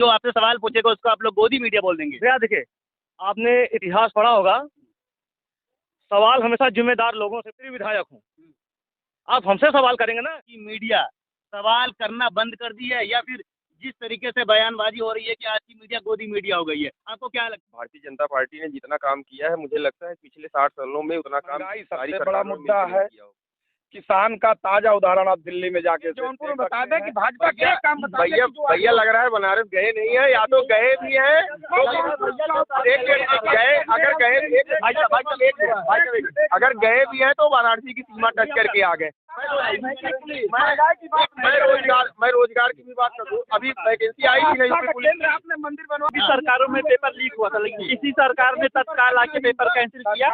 जो आपसे सवाल पूछेगा उसको आप लोग गोदी मीडिया बोल देंगे। भैया देखिए, आपने इतिहास पढ़ा होगा, सवाल हमेशा जिम्मेदार लोगों से। फिर विधायक हूँ, आप हमसे सवाल करेंगे ना। कि मीडिया सवाल करना बंद कर दी है या फिर जिस तरीके से बयानबाजी हो रही है कि आज की मीडिया गोदी मीडिया हो गई है, आपको क्या लगता है? भारतीय जनता पार्टी ने जितना काम किया है, मुझे लगता है पिछले 60 सालों में उतना काम महंगाई सारी सबसे बड़ा सरकारों ने मुद्दा मिलकर नहीं है। किया होगा। किसान का ताजा उदाहरण आप दिल्ली में जाके जौनपुर में देख बता सकते दें कि हैं। भाजपा क्या काम बता दें भैया कि जो भैया लग रहा है बनारस गए नहीं है, या तो गए भी हैं तो गए, अगर गए अगर गए भी हैं तो वाराणसी की सीमा टच करके आ गए। मैं रोजगार की भी बात करूँ, अभी वैकेंसी आई थी नहीं केंद्र आपने मंदिर बनवा सरकारों में पेपर लीक हुआ था, लेकिन किसी सरकार ने तत्काल आके पेपर कैंसिल किया।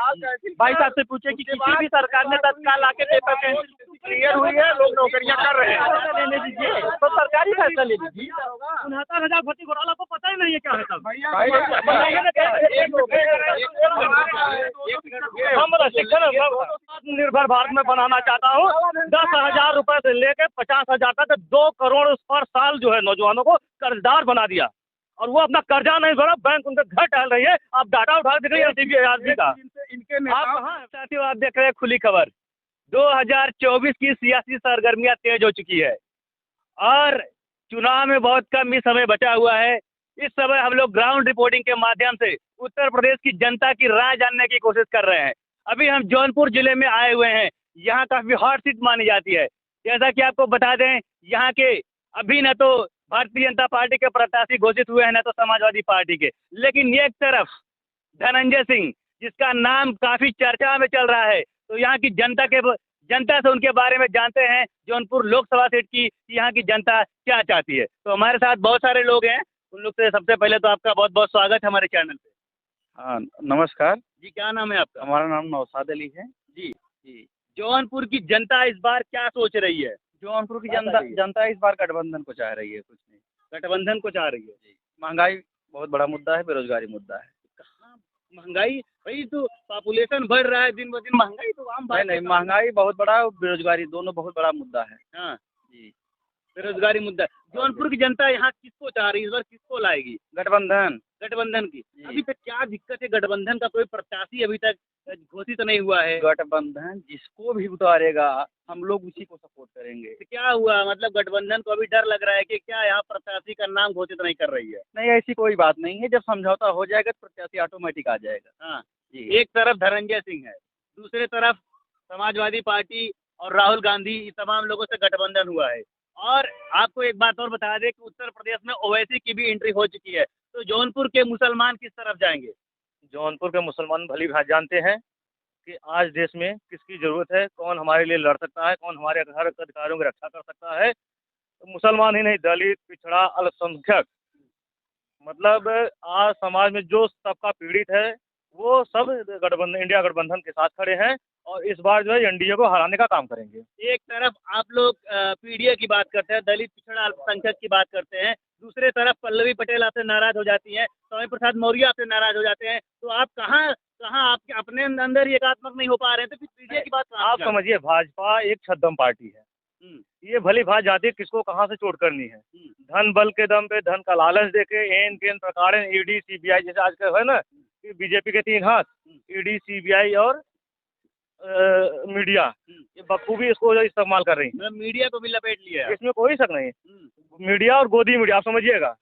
भाई साहब से पूछे कि किसी भी सरकार ने तत्काल आके पेपर कैंसिल क्लियर हुई है, लोग नौकरियां कर रहे हैं। लेने दीजिए, तो सरकारी फैसला ले लीजिए। 69,000 भर्ती घोटाला को पता ही नहीं है क्या है तब। हम शिक्षण आत्मनिर्भर भारत में बनाना चाहता हूँ। 10,000 रुपए से लेकर 50,000 तक 2 करोड़ पर साल जो है नौजवानों को कर्जदार बना दिया, और वो अपना कर्जा नहीं भरा, बैंक उनके घर टहल रही है। आप डाटा उठा देख रही है आदमी का। साथियों, आप देख रहे हैं खुली खबर। 2024 की सियासी सरगर्मियां तेज हो चुकी है और चुनाव में बहुत कम ही समय बचा हुआ है। इस समय हम लोग ग्राउंड रिपोर्टिंग के माध्यम से उत्तर प्रदेश की जनता की राय जानने की कोशिश कर रहे हैं। अभी हम जौनपुर जिले में आए हुए हैं। यहाँ काफी हॉट सीट मानी जाती है। जैसा कि आपको बता दें, यहाँ के अभी न तो भारतीय जनता पार्टी के प्रत्याशी घोषित हुए हैं, न तो समाजवादी पार्टी के, लेकिन एक तरफ धनंजय सिंह, जिसका नाम काफी चर्चा में चल रहा है। तो यहाँ की जनता से उनके बारे में जानते हैं, जौनपुर लोकसभा सीट की यहाँ की जनता क्या चाहती है। तो हमारे साथ बहुत सारे लोग हैं, उन लोग से सबसे पहले तो आपका बहुत बहुत स्वागत है हमारे चैनल पे। हाँ, नमस्कार जी, क्या नाम है आपका? हमारा नाम नौशाद अली है। जी जी। जौनपुर की जनता इस बार क्या सोच रही है? जौनपुर की जनता इस बार गठबंधन को चाह रही है, कुछ नहीं। गठबंधन को चाह रही है जी। महंगाई बहुत बड़ा मुद्दा है, बेरोजगारी मुद्दा है। कहाँ महंगाई? भाई तो पॉपुलेशन बढ़ रहा है दिन ब दिन, महंगाई तो आम बात है। नहीं, महंगाई बहुत बड़ा और बेरोजगारी दोनों बहुत बड़ा मुद्दा है। हाँ जी, बेरोजगारी मुद्दा। जौनपुर की जनता यहाँ किसको चाह रही है? इस बार किसको लाएगी? गठबंधन की। अभी तक क्या दिक्कत है? गठबंधन का कोई प्रत्याशी अभी तक घोषित नहीं हुआ है। गठबंधन जिसको भी उतारेगा हम लोग उसी को सपोर्ट करेंगे। तो क्या हुआ, मतलब गठबंधन को अभी डर लग रहा है कि क्या यहाँ प्रत्याशी का नाम घोषित नहीं कर रही है? नहीं, ऐसी कोई बात नहीं है। जब समझौता हो जाएगा तो प्रत्याशी ऑटोमेटिक आ जाएगा। हाँ जी। एक तरफ धनंजय सिंह है, दूसरे तरफ समाजवादी पार्टी और राहुल गांधी, ये तमाम लोगों से गठबंधन हुआ है। और आपको एक बात और बता दें कि उत्तर प्रदेश में ओवैसी की भी एंट्री हो चुकी है। तो जौनपुर के मुसलमान किस तरफ जाएंगे? जौनपुर के मुसलमान भली भांति जानते हैं कि आज देश में किसकी जरूरत है, कौन हमारे लिए लड़ सकता है, कौन हमारे हर अधिकारों की रक्षा कर सकता है। तो मुसलमान ही नहीं, दलित, पिछड़ा, अल्पसंख्यक, मतलब आज समाज में जो तबका पीड़ित है वो सब गठबंधन, इंडिया गठबंधन के साथ खड़े हैं और इस बार जो है एनडीए को हराने का काम करेंगे। एक तरफ आप लोग पीडीए की बात करते हैं, दलित, पिछड़ा, अल्पसंख्यक की बात करते हैं, दूसरे तरफ पल्लवी पटेल आपसे नाराज हो जाती हैं, स्वामी प्रसाद मौर्य आपसे नाराज हो जाते हैं। तो आप कहाँ आपके अपने अंदर ही एकात्मक नहीं हो पा रहे हैं, तो फिर पीडीए की बात आप समझिए, भाजपा एक छद्म पार्टी है। ये भली भांति जाती है किसको कहाँ से चोट करनी है। धन बल के दम पे, धन का लालच देके एन केन प्रकार ईडी सीबीआई, जैसे आजकल है ना कि बीजेपी के 3 हाथ, ईडी सीबीआई और मीडिया, ये बखूबी इसको इस्तेमाल कर रही है। मीडिया को भी लपेट लिया है, इसमें कोई शक नहीं है। मीडिया और गोदी मीडिया, आप समझिएगा,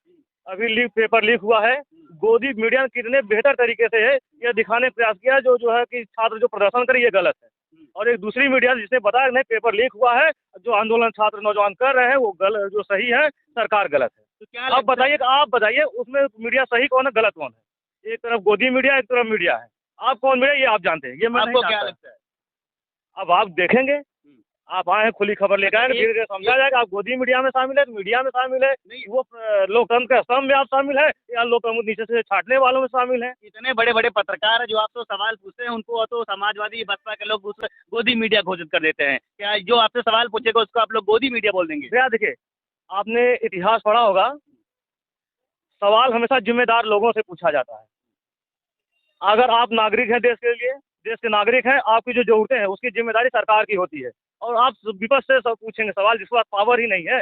अभी पेपर लीक हुआ है, गोदी मीडिया ने कितने बेहतर तरीके से है यह दिखाने का प्रयास किया जो है कि छात्र जो प्रदर्शन करे ये गलत है, और एक दूसरी मीडिया जिसने बताया नहीं पेपर लीक हुआ है, जो आंदोलन छात्र नौजवान कर रहे हैं वो गलत, जो सही है, सरकार गलत है। तो क्या आप बताइए उसमें मीडिया सही कौन है, गलत कौन है? एक तरफ गोदी मीडिया, एक तरफ मीडिया है। आप कौन मीडिया ये आप जानते हैं, ये मैं आपको क्या लगता है? अब आप देखेंगे, आप आए हैं खुली खबर लेकर आए, धीरे धीरे समझा जाएगा। आप गोदी मीडिया में शामिल है, मीडिया में शामिल है, वो लोकतंत्र के स्तंभ में आप शामिल है, या लोकतंत्र नीचे से छाटने वालों में शामिल है। इतने बड़े बड़े पत्रकार है जो आपसे सवाल पूछते हैं, उनको तो समाजवादी बसपा के लोग गोदी मीडिया घोषित कर देते हैं। क्या जो आपसे सवाल पूछेगा उसको आप लोग गोदी मीडिया बोल देंगे? भैया देखिए, आपने इतिहास पढ़ा होगा, सवाल हमेशा जिम्मेदार लोगों से पूछा जाता है। अगर आप नागरिक हैं देश के लिए, देश के नागरिक हैं, आपकी जो जरूरतें हैं उसकी जिम्मेदारी सरकार की होती है, और आप विपक्ष से सब पूछेंगे सवाल जिसके पास पावर ही नहीं है।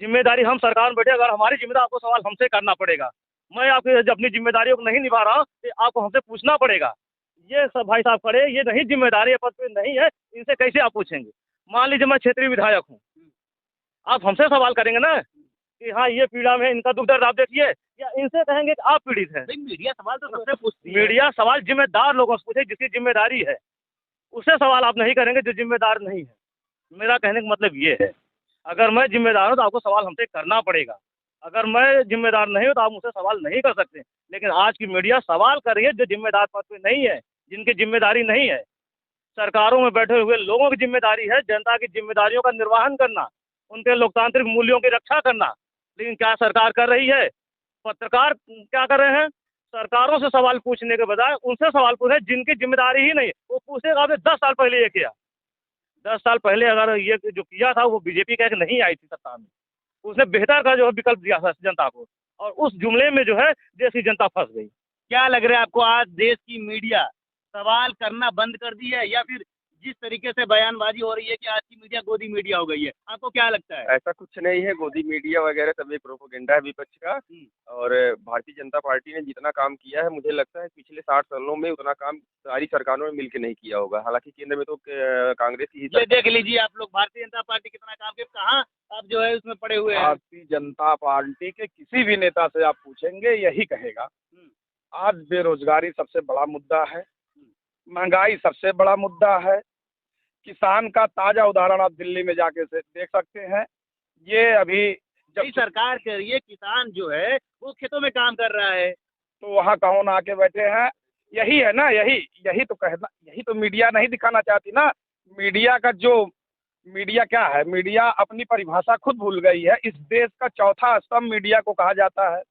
जिम्मेदारी हम सरकार में बैठे, अगर हमारी जिम्मेदारी आपको सवाल हमसे करना पड़ेगा। मैं आपकी अपनी जिम्मेदारियों को नहीं निभा रहा हूँ तो आपको हमसे पूछना पड़ेगा। ये सब भाई साहब खड़े, ये नहीं जिम्मेदारी पद पे नहीं है, इनसे कैसे आप पूछेंगे? मान लीजिए मैं क्षेत्रीय विधायक हूँ, आप हमसे सवाल करेंगे ना कि हाँ ये पीड़ा में इनका दुख दर्द आप देखिए, या इनसे कहेंगे कि आप पीड़ित हैं? मीडिया सवाल तो सबसे पूछती है। मीडिया सवाल जिम्मेदार लोगों से पूछे, जिसकी जिम्मेदारी है, उससे सवाल आप नहीं करेंगे जो जिम्मेदार नहीं है। मेरा कहने का मतलब ये है, अगर मैं जिम्मेदार हूँ तो आपको सवाल हमसे करना पड़ेगा, अगर मैं जिम्मेदार नहीं हूँ तो आप मुझसे सवाल नहीं कर सकते। लेकिन आज की मीडिया सवाल कर रही है जो जिम्मेदार पद पे नहीं है, जिनकी जिम्मेदारी नहीं है। सरकारों में बैठे हुए लोगों की जिम्मेदारी है जनता की जिम्मेदारियों का निर्वहन करना, उनके लोकतांत्रिक मूल्यों की रक्षा करना। लेकिन क्या सरकार कर रही है? पत्रकार क्या कर रहे हैं? सरकारों से सवाल पूछने के बजाय उनसे सवाल पूछे जिनकी जिम्मेदारी ही नहीं है। वो पूछेगा आपने 10 साल पहले ये किया, 10 साल पहले अगर ये जो किया था वो बीजेपी का नहीं आई थी सत्ता में, उसने बेहतर का जो है विकल्प दिया था जनता को, और उस जुमले में जो है देश की जनता फंस गई। क्या लग रहा है आपको, आज देश की मीडिया सवाल करना बंद कर दी है, या फिर जिस तरीके से बयानबाजी हो रही है कि आज की मीडिया गोदी मीडिया हो गई है, आपको क्या लगता है? ऐसा कुछ नहीं है, गोदी मीडिया वगैरह सब एक प्रोपोगेंडा है विपक्ष का। और भारतीय जनता पार्टी ने जितना काम किया है, मुझे लगता है पिछले 60 सालों में उतना काम सारी सरकारों ने मिलकर नहीं किया होगा। हालांकि केंद्र में तो कांग्रेस की ही ये देख लीजिए आप लोग, भारतीय जनता पार्टी कितना काम किया, कहाँ आप जो है उसमें पड़े हुए हैं। भारतीय जनता पार्टी के किसी भी नेता से आप पूछेंगे यही कहेगा। आज बेरोजगारी सबसे बड़ा मुद्दा है, महंगाई सबसे बड़ा मुद्दा है। किसान का ताजा उदाहरण आप दिल्ली में जाके से देख सकते हैं। ये अभी जब सरकार कह रही है किसान जो है वो खेतों में काम कर रहा है, तो वहाँ कौन आके बैठे हैं? यही है ना, यही तो कहना, यही तो मीडिया नहीं दिखाना चाहती ना। मीडिया क्या है? मीडिया अपनी परिभाषा खुद भूल गई है। इस देश का चौथा स्तंभ मीडिया को कहा जाता है।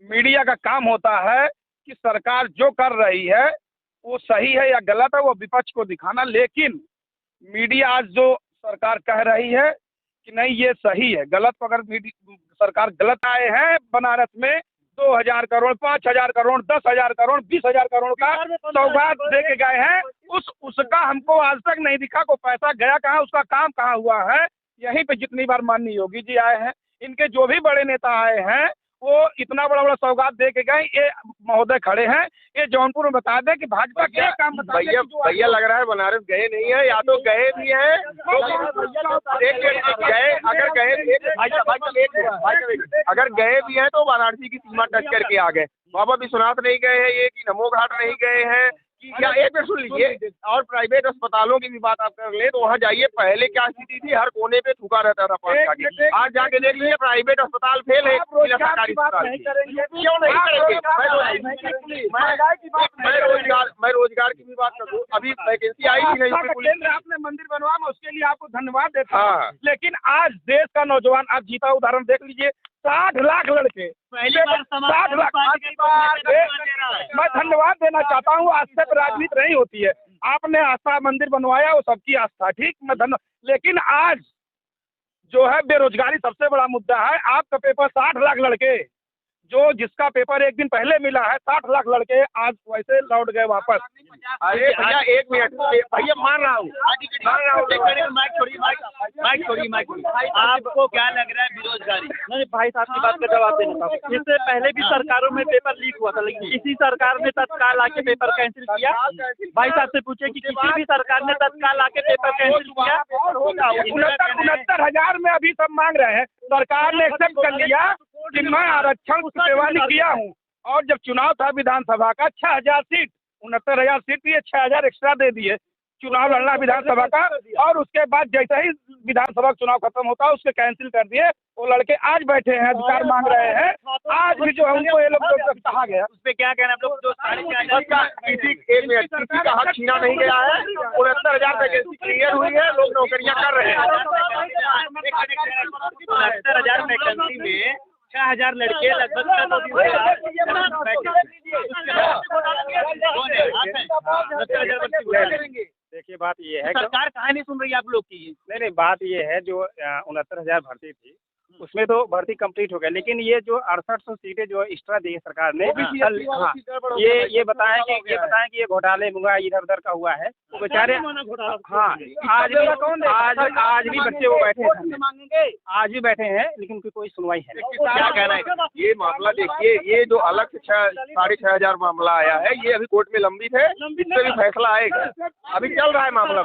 मीडिया का काम होता है कि सरकार जो कर रही है वो सही है या गलत है वो विपक्ष को दिखाना। लेकिन मीडिया आज जो सरकार कह रही है कि नहीं ये सही है, गलत को अगर सरकार गलत आए हैं बनारस में 2000 करोड़, 5000 करोड़, 10,000 करोड़, 20,000 करोड़ का सौगात दे के गए हैं, उसका हमको आज तक नहीं दिखा। को पैसा गया कहाँ, उसका काम कहाँ हुआ है? यहीं पे जितनी बार माननीय योगी जी आए हैं, इनके जो भी बड़े नेता आए हैं वो इतना बड़ा बड़ा सौगात दे के गए। ये महोदय खड़े हैं, ये जौनपुर में बता दें कि भाजपा क्या काम बता दें। भैया लग रहा है बनारस गए नहीं है, या तो गए भी हैं तो अगर गए भी हैं तो वाराणसी की सीमा टच करके आ गए। बाबा विश्वनाथ नहीं गए हैं, ये कि नमो घाट नहीं गए हैं, या एक मिनट सुन लीजिए। और प्राइवेट अस्पतालों की भी बात आप कर ले तो वहाँ जाइए, पहले क्या स्थिति थी, हर कोने पे थूका रहता था पानी का। आज जाके देख लीजिए प्राइवेट अस्पताल फेल है, सरकारी अस्पताल क्यों नहीं करेंगे? मैं रोजगार की भी बात कर दूं, अभी वैकेंसी आई थी नहीं। आपने मंदिर बनवा, मैं उसके लिए आपको धन्यवाद देता हूं। लेकिन आज देश का नौजवान, आप जीता उदाहरण देख लीजिए, 60 लाख लड़के, पहली बार 60 लाख। मैं धन्यवाद देना चाहता हूँ। आज तक राजनीति नहीं होती है, आपने आस्था मंदिर बनवाया, वो सबकी आस्था, ठीक, मैं धन्यवाद। लेकिन आज जो है बेरोजगारी सबसे बड़ा मुद्दा है। आपका पेपर 60 लाख लड़के, जो जिसका पेपर एक दिन पहले मिला है, 60 लाख लड़के आज वैसे लौट गए वापस। भैया एक मिनट, भैया मान रहा हूँ। आपको क्या लग रहा है बेरोजगारी? नहीं, भाई साहब की बात का जवाब देना चाहूँ। इससे पहले भी सरकारों में पेपर लीक हुआ था, लेकिन इसी सरकार ने तत्काल आके पेपर कैंसिल किया। भाई साहब से पूछे कि किसी भी सरकार ने तत्काल आके पेपर कैंसिल किया? 69,000 में अभी सब मांग रहे हैं। सरकार ने एक्सेप्ट कर लिया कि मैं आरक्षण की सेवानी किया हूँ। और जब चुनाव था विधानसभा का, 6,000 सीट, 69,000 सीट थी, 6,000 एक्स्ट्रा दे दिए चुनाव लड़ना विधानसभा का। और उसके बाद जैसे ही विधानसभा चुनाव खत्म होता है उसके कैंसिल कर दिए। वो लड़के आज बैठे हैं, अधिकार मांग रहे हैं। आज भी जो है उनको ये लोग कहा गया, उस पर क्या कहना आप लोग? जो किसी का हक छीना नहीं गया है। 69,000 वैकेंसी क्लियर हुई है, लोग नौकरियां कर रहे हैं। 69,000 वैकेंसी में 6,000 लड़के लगभग देखिए बात ये है, सरकार कहाँ नहीं सुन रही आप लोग की? नहीं बात ये है, जो 69,000 भर्ती थी उसमें तो भर्ती कंप्लीट हो गया, लेकिन ये जो 6800 सीटें जो एक्स्ट्रा दी है सरकार ने, हाँ, ये बताएं कि ये घोटाले मुंगा इधर उधर का हुआ है, तो बेचारे हाँ आज भी बच्चे वो बैठे हैं, आज भी बैठे हैं, लेकिन उनकी कोई सुनवाई है नहीं। क्या कहना है? ये मामला देखिए, ये जो अलग से 6,500 मामला आया है, ये अभी कोर्ट में लंबित है, इस पे भी फैसला आएगा। अभी चल रहा है मामला।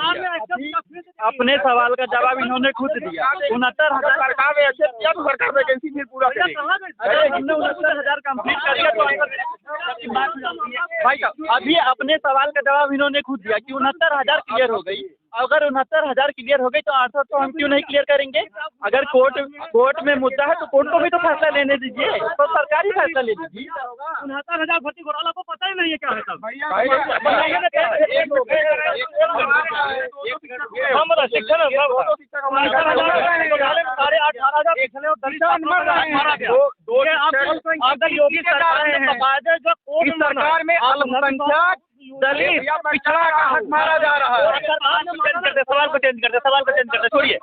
अपने सवाल का जवाब इन्होंने खुद दिया। 69,000 सरकार ने एक्सेप्ट किया तो सरकार वैकेंसी फिर पूरा करेगी। हमने 69,000 कंप्लीट कर दिया भाई साहब, अभी अपने सवाल का जवाब इन्होंने खुद दिया कि 69,000 क्लियर हो गई। अगर 69,000 क्लियर हो गई तो 800 तो हम क्यों नहीं क्लियर करेंगे? अगर कोर्ट में मुद्दा है तो कोर्ट को भी तो फैसला लेने दीजिए, तो सरकारी फैसला ले दीजिए। 69,000 भर्ती घोटाला को पता ही नहीं है क्या है सब। योगी सरकार में अल्पसंख्यक दलित पिछड़ा का हक मारा जा रहा है। सवाल को चेंज करते छोड़िए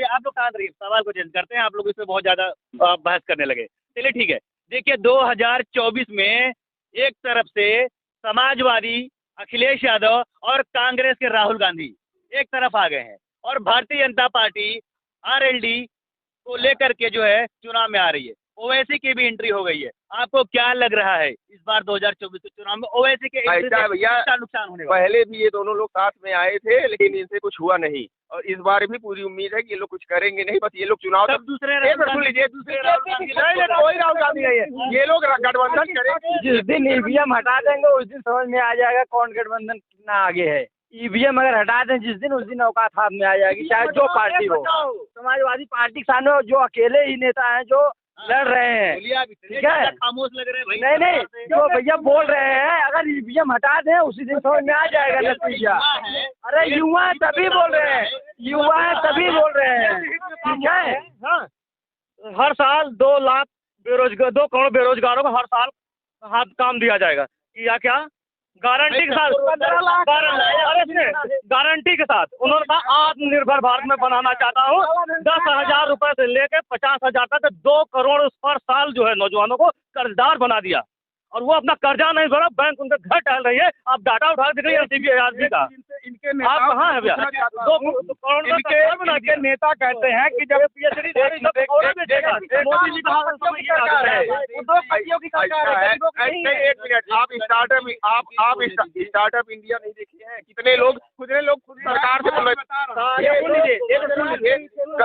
आप लोग कहाँ रहिए, सवाल को चेंज करते हैं। आप लोग इस पे बहुत ज्यादा बहस करने लगे। चलिए ठीक है, देखिए 2024 में एक तरफ से समाजवादी अखिलेश यादव और कांग्रेस के राहुल गांधी एक तरफ आ गए हैं और भारतीय जनता पार्टी RLD को लेकर के जो है चुनाव में आ रही है। ओवैसी की भी एंट्री हो गई है। आपको क्या लग रहा है इस बार 2024 के चुनाव में ओवैसी के एंट्री से भैया नुकसान होने वाला? पहले भी ये दोनों लोग साथ में आए थे, लेकिन इनसे कुछ हुआ नहीं, और इस बार भी पूरी उम्मीद है कि ये लोग कुछ करेंगे नहीं। बस ये लोग चुनाव तक सुन लीजिए, कोई राहुल गांधी नहीं है, ये लोग गठबंधन करेंगे। जिस दिन ईवीएम हटा देंगे उस दिन समझ में आ जाएगा कौन गठबंधन कितना आगे है। ईवीएम अगर हटा दें जिस दिन, उस दिन औकात हाथ में आ जाएगी, चाहे जो पार्टी हो। समाजवादी पार्टी के सामने जो अकेले ही नेता हैं जो लड़ रहे हैं, ठीक है, खामोश लग रहे हैं भाई। नहीं जो भैया बोल रहे हैं, अगर ईवीएम हटा दें उसी दिन समझ में आ जाएगा नतीजा। अरे युवा तभी बोल रहे हैं, ठीक है। हर साल 2 लाख 2 करोड़ बेरोजगारों को हर साल हाथ काम दिया जाएगा। किया क्या? गारंटी के साथ, गारंटी के साथ उन्होंने कहा आत्मनिर्भर भारत में बनाना चाहता हूँ। 10,000 रुपए से लेकर 50,000 तक 2 करोड़ पर साल जो है नौजवानों को कर्जदार बना दिया, और वो अपना कर्जा नहीं भरा, बैंक उनके घर टहल रही है। आप डाटा उठा दिख रही है CBI का। आप कहाँ है भैया? 2 करोड़ इनके नेता कहते हैं कि जब मोदी जी कहा एक मिनट, आप स्टार्टअप इंडिया नहीं देखे हैं? कितने लोग खुद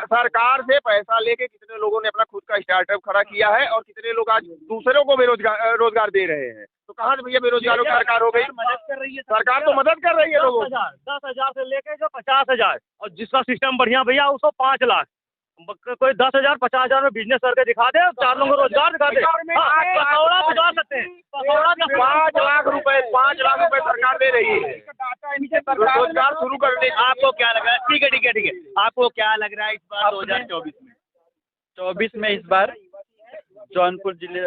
सरकार से पैसा लेके कितने लोगों ने अपना खुद का स्टार्टअप खड़ा किया है, और कितने लोग आज दूसरों को रोजगार दे रहे हैं। तो कहाँ से भैया बेरोजगारों की सरकार हो गई? मदद कर रही है सरकार तो मदद कर रही है लोगों को। 10,000 से लेके जो 50,000, और जिसका सिस्टम बढ़िया भैया उसको 5 लाख। कोई 10,000 50,000 में बिजनेस करके दिखा दे, 4 लोगों को रोजगार दिखा दे। पकौड़ा भिजवा सकते हैं, 5 लाख रुपए सरकार दे रही है रोजगार शुरू करने। आपको क्या लग रहा है? ठीक है, आपको क्या लग रहा है इस बार 2024 में इस बार जौनपुर जिले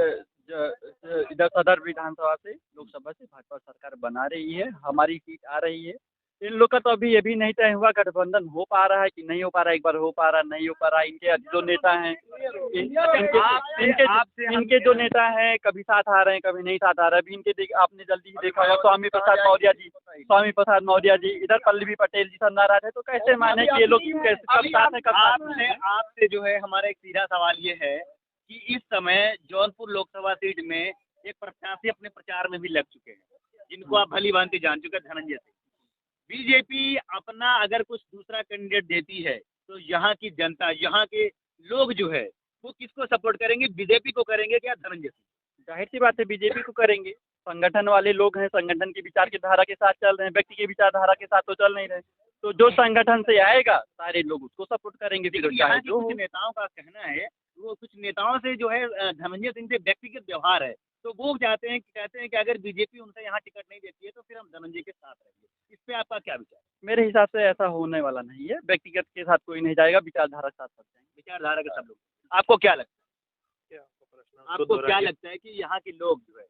इधर सदर विधानसभा से लोकसभा से भाजपा सरकार बना रही है, हमारी सीट आ रही है। इन लोग का तो अभी ये भी नहीं तय हुआ गठबंधन हो पा रहा है कि नहीं हो पा रहा है। एक बार हो पा रहा, नहीं हो पा रहा। इनके जो नेता हैं, इनके जो नेता हैं कभी साथ आ रहे हैं, कभी नहीं साथ आ रहे। अभी इनके आपने जल्दी ही देखा होगा स्वामी प्रसाद मौर्य जी, इधर पल्लवी पटेल जी सब नाराज है, तो कैसे माने कि ये लोग कब साथ हैं, कब साथ नहीं। आपसे जो है हमारा एक सीधा सवाल ये है कि इस समय जौनपुर लोकसभा सीट में एक प्रत्याशी अपने प्रचार में भी लग चुके हैं, जिनको आप भली भांति जान चुके हैं, धनंजय सिंह। बीजेपी अपना अगर कुछ दूसरा कैंडिडेट देती है तो यहाँ की जनता, यहाँ के लोग जो है वो किसको सपोर्ट करेंगे? बीजेपी को करेंगे क्या धनंजय सिंह? जाहिर सी बात है बीजेपी को करेंगे। संगठन वाले लोग हैं, संगठन की विचार की धारा के साथ चल रहे हैं, व्यक्ति की विचारधारा के साथ तो चल नहीं रहे। तो जो संगठन से आएगा सारे लोग उसको सपोर्ट करेंगे। फिर यहाँ के कुछ नेताओं का कहना है, वो कुछ नेताओं से जो है धनंजय सिंह से व्यक्तिगत व्यवहार है, तो वो कहते हैं कि अगर बीजेपी उनसे यहाँ टिकट नहीं देती है तो फिर हम धनंजय के साथ रहेंगे। इस पे आपका क्या विचार? मेरे हिसाब से ऐसा होने वाला नहीं है। व्यक्तिगत के साथ कोई नहीं जाएगा, विचारधारा के साथ सब जाएंगे। विचारधारा के सब लोग। आपको क्या लगता है? आपको क्या लगता है कि यहाँ के लोग जो है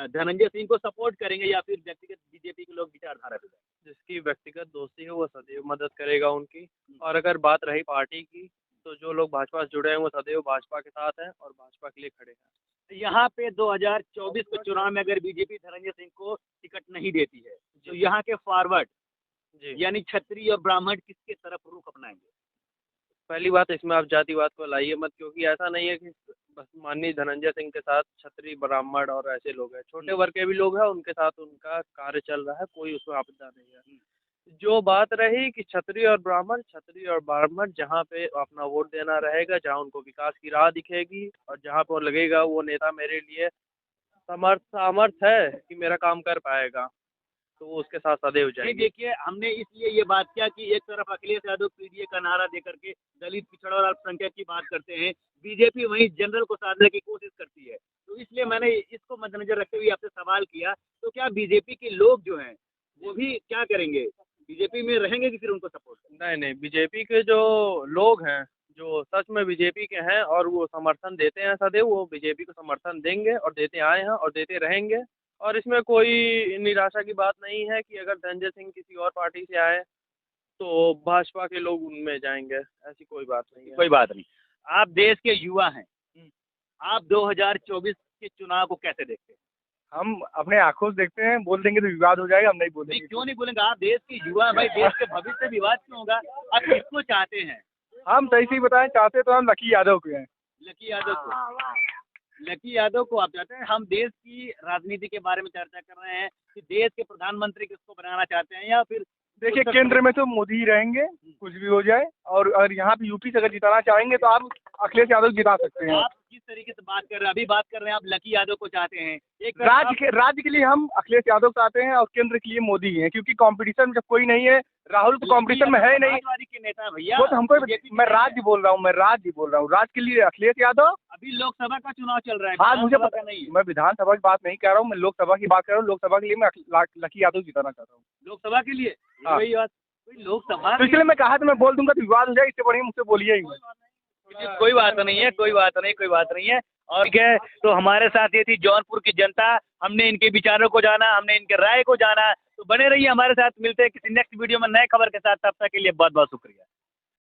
धनंजय सिंह को सपोर्ट करेंगे या फिर व्यक्तिगत बीजेपी के लोग विचारधारा पे जाएंगे? जिसकी व्यक्तिगत दोस्ती है वो सदैव मदद करेगा उनकी। और अगर बात रही पार्टी की, तो जो लोग भाजपा से जुड़े हैं वो सदैव भाजपा के साथ हैं और भाजपा के लिए खड़े हैं। यहाँ पे 2024 के चुनाव में अगर बीजेपी धनंजय सिंह को टिकट नहीं देती है तो यहाँ के फॉरवर्ड जी, यानी क्षत्रिय और ब्राह्मण किसके तरफ रुख अपनाएंगे? पहली बात इसमें आप जातिवाद को लाइए मत, क्योंकि ऐसा नहीं है कि बस माननीय धनंजय सिंह के साथ क्षत्रिय ब्राह्मण और ऐसे लोग हैं, छोटे वर्ग के भी लोग हैं, उनके साथ उनका कार्य चल रहा है, कोई उसमें आपदा नहीं है। जो बात रही कि क्षत्रिय और ब्राह्मण जहाँ पे अपना वोट देना रहेगा, जहाँ उनको विकास की राह दिखेगी और जहाँ पर लगेगा वो नेता मेरे लिए सामर्थ है कि मेरा काम कर पाएगा, तो वो उसके साथ सदैव नहीं, जाएंगे। देखिए हमने इसलिए ये बात किया कि एक तरफ अखिलेश यादव पीडीए का नारा दे करके दलित पिछड़ा और अल्पसंख्यक की बात करते हैं, बीजेपी वहीं जनरल को साधने की कोशिश करती है, तो इसलिए मैंने इसको मद्देनजर रखते हुए आपसे सवाल किया। तो क्या बीजेपी के लोग जो हैं वो भी क्या करेंगे, बीजेपी में रहेंगे कि फिर उनको सपोर्ट करेंगे? नहीं, बीजेपी के जो लोग हैं, जो सच में बीजेपी के हैं और वो समर्थन देते हैं सदैव, वो बीजेपी को समर्थन देंगे और देते आए हैं और देते रहेंगे। और इसमें कोई निराशा की बात नहीं है कि अगर धनंजय सिंह किसी और पार्टी से आए तो भाजपा के लोग उनमें जाएंगे, ऐसी कोई बात नहीं है। कोई बात नहीं। आप देश के युवा हैं, आप 2024 के चुनाव को कैसे देखते हैं? हम अपने आंखों से देखते हैं, बोल देंगे तो विवाद हो जाएगा, हम नहीं नहीं, बोलेंगे। क्यों नहीं बोलेंगे? आप देश के युवा हैं भाई, देश के भविष्य से विवाद क्यों होगा? आप किसको चाहते हैं? हम सही से बताएं, चाहते तो हम लकी यादव के हैं। लकी यादव को, लकी यादव को आप चाहते हैं। हम देश की राजनीति के बारे में चर्चा कर रहे हैं कि देश के प्रधानमंत्री किसको बनाना चाहते हैं, या फिर देखिए केंद्र में तो मोदी ही रहेंगे, कुछ भी हो जाए। और अगर यहाँ पे यूपी से अगर जिताना चाहेंगे तो आप अखिलेश यादव जिता सकते हैं। आप किस तरीके से बात कर रहे हैं? अभी बात कर रहे हैं आप लकी यादव को चाहते हैं, एक राज्य के लिए हम अखिलेश यादव चाहते हैं और केंद्र के लिए मोदी हैं, क्योंकि कंपटीशन में जब कोई नहीं है, राहुल तो कंपटीशन में है ही नहीं। समाजवादी के नेता भैया, वो तो हमको, मैं के राज्य बोल रहा हूँ, राज्य के लिए अखिलेश यादव। अभी लोकसभा का चुनाव चल रहा है, हाँ मुझे विधानसभा पता का नहीं है। मैं विधानसभा की बात नहीं कर रहा हूँ, मैं लोकसभा की बात कर रहा हूँ। लोकसभा के लिए मैं लकी यादव जिताना चाहता हूँ। लोकसभा के लिए हाँ। वही बात, लोकसभा तो इसलिए मैं कहा था मैं बोल दूंगा तो विवाद हो जाए, इससे बढ़िया मुझसे बोलिए ही। कोई बात नहीं है, कोई बात नहीं है। और क्या, तो हमारे साथ ये थी जौनपुर की जनता, हमने इनके विचारों को जाना, हमने इनके राय को जाना। तो बने रहिए हमारे साथ, मिलते हैं किसी नेक्स्ट वीडियो में नए खबर के साथ, तब तक के लिए बहुत बहुत शुक्रिया।